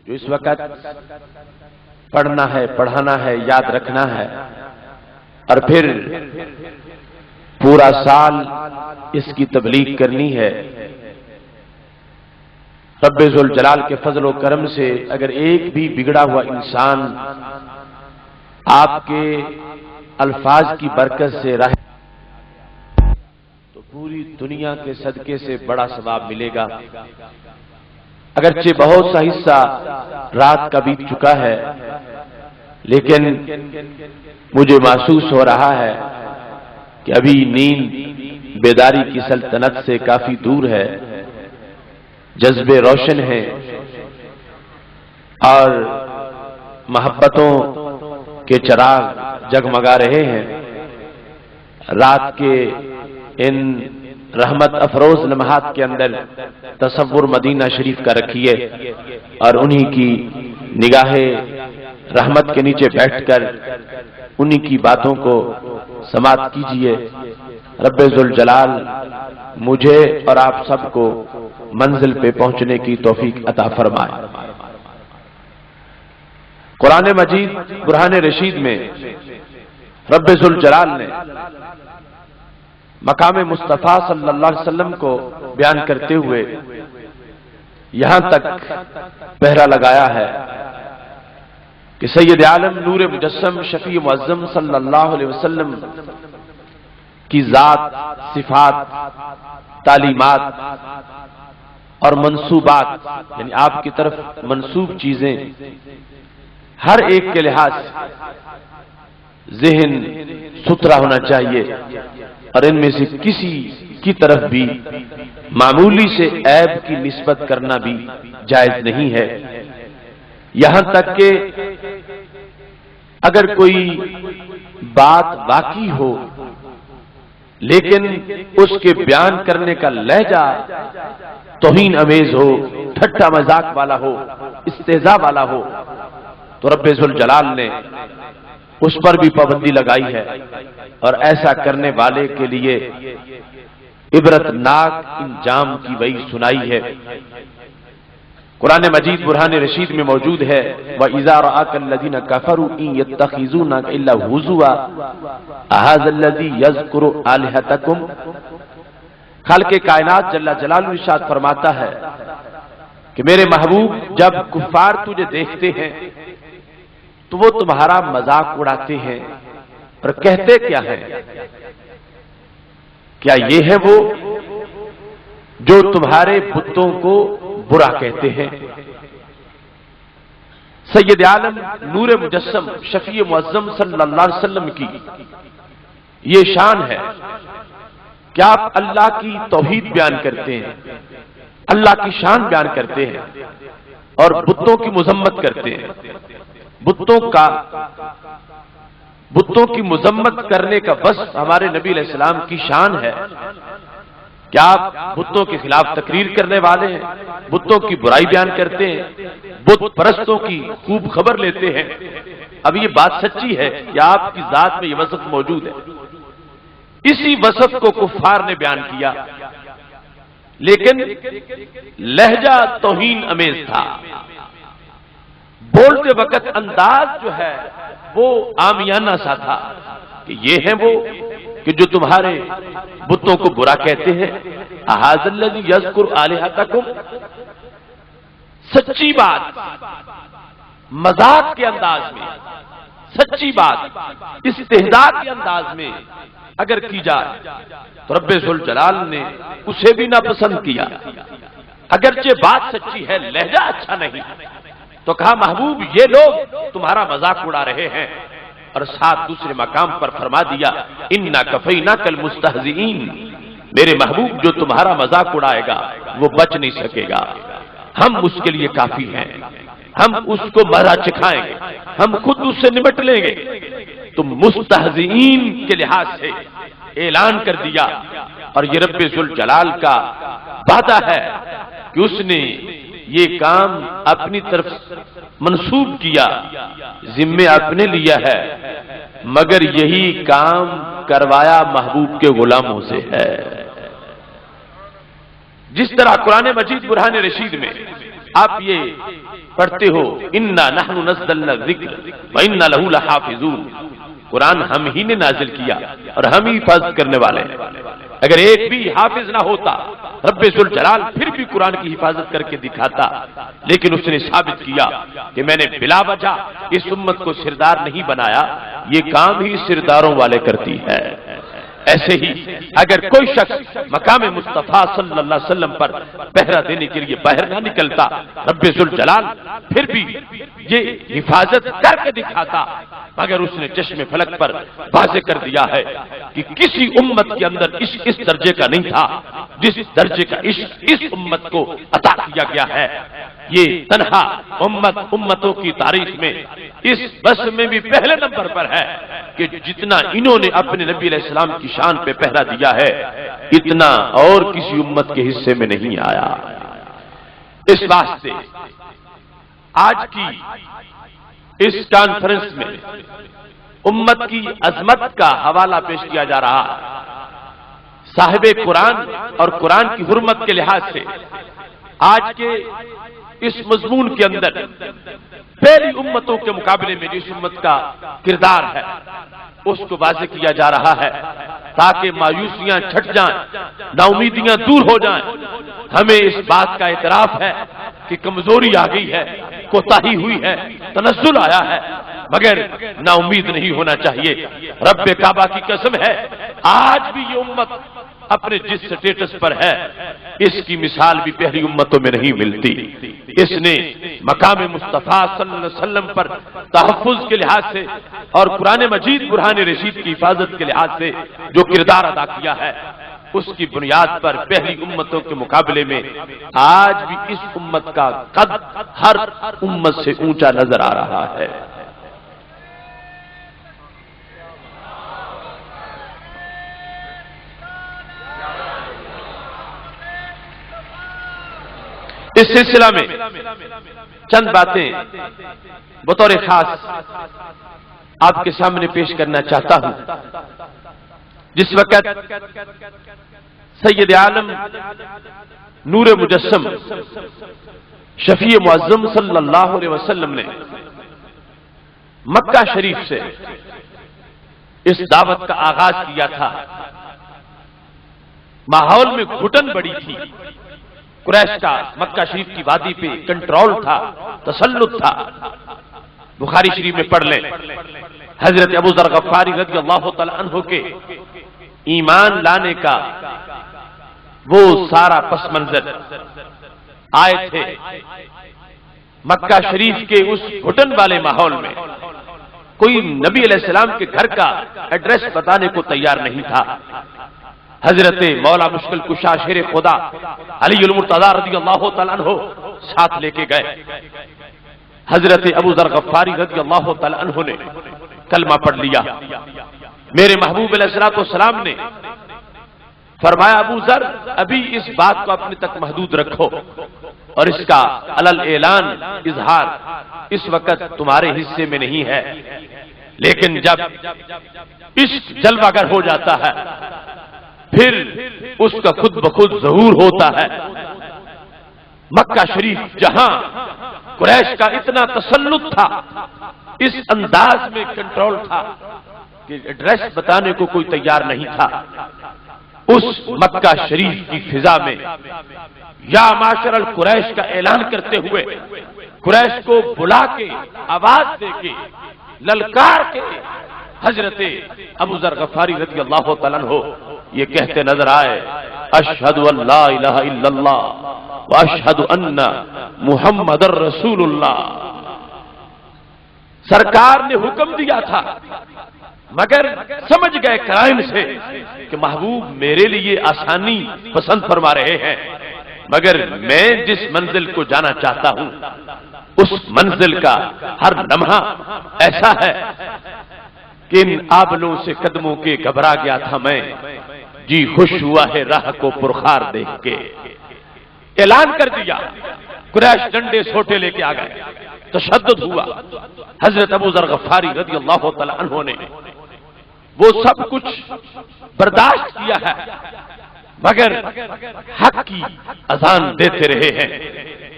جو اس وقت پڑھنا ہے، پڑھانا ہے، یاد رکھنا ہے، اور پھر پورا سال اس کی تبلیغ کرنی ہے۔ رب ذوالجلال کے فضل و کرم سے اگر ایک بھی بگڑا ہوا انسان آپ کے الفاظ کی برکت سے رہ تو پوری دنیا کے صدقے سے بڑا ثواب ملے گا۔ اگرچہ بہت سا حصہ رات کا بیت چکا ہے، لیکن مجھے محسوس ہو رہا ہے کہ ابھی نیند بیداری کی سلطنت سے کافی دور ہے، جذبے روشن ہیں اور محبتوں کے چراغ جگمگا رہے ہیں۔ رات کے ان رحمت افروز لمحات کے اندر تصور مدینہ شریف کا رکھیے اور انہی کی نگاہ رحمت کے نیچے بیٹھ کر انہی کی باتوں کو سماعت کیجیے۔ رب ذوالجلال مجھے اور آپ سب کو منزل پہ پہنچنے کی توفیق عطا فرمائے۔ قرآن مجید برہان رشید میں رب ذوالجلال نے مقام مصطفیٰ صلی اللہ علیہ وسلم کو بیان کرتے ہوئے یہاں تک پہرا لگایا ہے کہ سید عالم نور مجسم شفیع معظم صلی اللہ علیہ وسلم کی ذات، صفات، تعلیمات اور منسوبات، یعنی آپ کی طرف منسوب چیزیں ہر ایک کے لحاظ ذہن ستھرا ہونا چاہیے اور ان میں سے کسی کی طرف بھی معمولی سے عیب کی نسبت کرنا بھی جائز نہیں ہے۔ یہاں تک کہ اگر کوئی بات واقعی ہو لیکن اس کے بیان کرنے کا لہجہ توہین امیز ہو، ٹھٹا مذاق والا ہو، استہزاء والا ہو، تو رب ذوالجلال نے اس پر بھی پابندی لگائی ہے اور ایسا کرنے والے کے لیے عبرتناک انجام کی وعید سنائی ہے۔ قرآن مجید برہان رشید میں موجود ہے وَإِذَا رَآكَ الَّذِينَ كَفَرُوا إِن يَتَّخِذُونَكَ إِلَّا هُزُوًا أَهَذَا الَّذِي يَذْكُرُ آلِهَتَكُمْ۔ خالق کائنات جل جلالہ ارشاد فرماتا ہے کہ میرے محبوب جب کفار تجھے دیکھتے ہیں تو وہ تمہارا مذاق اڑاتے ہیں اور کہتے کیا ہیں؟ کیا یہ ہے وہ جو تمہارے بتوں کو برا کہتے ہیں؟ سید عالم نور مجسم شفیع معظم صلی اللہ علیہ وسلم کی یہ شان ہے کہ آپ اللہ کی توحید بیان کرتے ہیں، اللہ کی شان بیان کرتے ہیں اور بتوں کی مذمت کرتے ہیں۔ بتوں کی مذمت کرنے کا وصف ہمارے نبی علیہ السلام کی شان ہے کہ آپ بتوں کے خلاف تقریر کرنے والے ہیں، بتوں کی برائی بیان کرتے ہیں، بت پرستوں کی خوب خبر لیتے ہیں۔ اب یہ بات سچی ہے کہ آپ کی ذات میں یہ وصف موجود ہے۔ اسی وصف کو کفار نے بیان کیا لیکن لہجہ توہین امیز تھا، بولتے وقت انداز جو ہے وہ عامیانہ سا تھا کہ یہ ہیں وہ کہ جو تمہارے بتوں کو برا کہتے ہیں۔ اَهَذَا الَّذِي يَذْكُرُ آلِهَتَكُمْ، سچی بات مذاق کے انداز میں، سچی بات استہزاء کے انداز میں اگر کی جائے تو رب ذوالجلال نے اسے بھی ناپسند کیا۔ اگرچہ بات سچی ہے، لہجہ اچھا نہیں، تو کہا محبوب یہ لوگ تمہارا مذاق اڑا رہے ہیں، اور ساتھ دوسرے مقام پر فرما دیا اِنَّا كَفَيْنَاكَ الْمُسْتَهْزِئِينَ، میرے محبوب جو تمہارا مذاق اڑائے گا وہ بچ نہیں سکے گا، ہم اس کے لیے کافی ہیں، ہم اس کو مزہ چکھائیں گے، ہم خود اس سے نمٹ لیں گے۔ تو مستہزئین کے لحاظ سے اعلان کر دیا، اور یہ رب ذوالجلال کا وعدہ ہے کہ اس نے یہ کام اپنی طرف منسوب کیا، ذمہ اپنے لیا ہے، مگر یہی کام کروایا محبوب کے غلاموں سے ہے۔ جس طرح قرآن مجید برہان رشید میں آپ یہ پڑھتے ہو انا نحن نزلنا الذکر وانا لہ لحافظون، قرآن ہم ہی نے نازل کیا اور ہم ہی حفاظت کرنے والے ہیں۔ اگر ایک بھی حافظ نہ ہوتا رب ذوالجلال پھر بھی قرآن کی حفاظت کر کے دکھاتا، لیکن اس نے ثابت کیا کہ میں نے بلا وجہ اس امت کو سردار نہیں بنایا، یہ کام ہی سرداروں والے کرتی ہے۔ ایسے ہی اگر کوئی شخص مقام مصطفیٰ صلی اللہ علیہ وسلم پر پہرا دینے کے لیے باہر نہ نکلتا، رب ذوالجلال پھر بھی یہ حفاظت کر کے دکھاتا، مگر اس نے چشم فلک پر واضح کر دیا ہے کہ کسی امت کے اندر عشق اس درجے کا نہیں تھا جس درجے کا عشق اس امت کو عطا کیا گیا ہے۔ یہ تنہا امتوں کی تاریخ میں اس بس میں بھی پہلے نمبر پر ہے کہ جتنا انہوں نے اپنے نبی علیہ السلام کی شان پہ پہرا دیا ہے اتنا اور کسی امت کے حصے میں نہیں آیا۔ اس واسطے آج کی اس کانفرنس میں امت کی عظمت کا حوالہ پیش کیا جا رہا ہے۔ صاحب قرآن اور قرآن کی حرمت کے لحاظ سے آج کے اس مضمون کے اندر پہلی امتوں کے مقابلے میں جس امت کا کردار ہے اس کو واضح کیا جا رہا ہے تاکہ مایوسیاں چھٹ جائیں، نا امیدیاں دور ہو جائیں۔ ہمیں اس بات کا اعتراف ہے کہ کمزوری آ گئی ہے، کوتاہی ہوئی ہے، تنزل آیا ہے، مگر نا امید نہیں ہونا چاہیے۔ رب کعبہ کی قسم ہے آج بھی یہ امت اپنے جس سٹیٹس پر ہے اس کی مثال بھی پہلی امتوں میں نہیں ملتی۔ اس نے مقام مصطفیٰ صلی اللہ علیہ وسلم پر تحفظ کے لحاظ سے اور قرآن مجید برہان رشید کی حفاظت کے لحاظ سے جو کردار ادا کیا ہے اس کی بنیاد پر پہلی امتوں کے مقابلے میں آج بھی اس امت کا قد ہر امت سے اونچا نظر آ رہا ہے۔ اس سلسلہ میں چند باتیں بطور خاص آپ کے سامنے پیش کرنا چاہتا ہوں۔ جس وقت سید عالم نور مجسم شفیع معظم صلی اللہ علیہ وسلم نے مکہ شریف سے اس دعوت کا آغاز کیا تھا، ماحول میں گھٹن بڑی تھی، قریش کا مکہ شریف کی وادی پہ کنٹرول تھا، تسلط تھا۔ بخاری شریف میں پڑھ لیں حضرت ابو ذر غفاری رضی اللہ تعالی عنہ کے ایمان لانے کا وہ سارا پس منظر آئے تھے مکہ شریف کے اس گھٹن والے ماحول میں۔ کوئی نبی علیہ السلام کے گھر کا ایڈریس بتانے کو تیار نہیں تھا۔ حضرت مولا مشکل کشا شیر خدا علی المرتضی رضی اللہ تعالیٰ عنہ ساتھ لے کے گئے۔ حضرت ابو ذر غفاری رضی اللہ تعالیٰ عنہ نے کلمہ پڑھ لیا۔ میرے محبوب علیہ الصلوۃ والسلام نے فرمایا ابو ذر ابھی اس بات کو اپنے تک محدود رکھو اور اس کا علل اعلان اظہار اس وقت تمہارے حصے میں نہیں ہے، لیکن جب عشق جلوہ گر ہو جاتا ہے پھر اس کا خود بخود ظہور ہوتا ہے۔ مکہ شریف جہاں قریش کا اتنا تسلط تھا، اس انداز میں کنٹرول تھا کہ ایڈریس بتانے کو کوئی تیار نہیں تھا، اس مکہ شریف کی فضا میں یا معاشر القریش کا اعلان کرتے ہوئے قریش کو بلا کے آواز دے کے للکار کے حضرت ابو ذر غفاری رضی اللہ تعالیٰ عنہ یہ کہتے نظر آئے اشہد ان لا الہ الا اللہ واشہد ان محمد رسول اللہ۔ سرکار نے حکم دیا تھا مگر سمجھ گئے کرائم سے کہ محبوب میرے لیے آسانی پسند فرما رہے ہیں، مگر میں جس منزل کو جانا چاہتا ہوں اس منزل کا ہر لمحہ ایسا ہے کہ ان آبلوں سے قدموں کے گھبرا گیا تھا میں، جی خوش ہوا ہے راہ کو پرخار دیکھ کے۔ اعلان کر دیا، قریش ڈنڈے سوٹے لے کے آ گئے، تشدد ہوا۔ حضرت ابو ذر غفاری رضی اللہ تعالی عنہ نے وہ سب کچھ برداشت کیا ہے مگر حق کی اذان دیتے رہے ہیں۔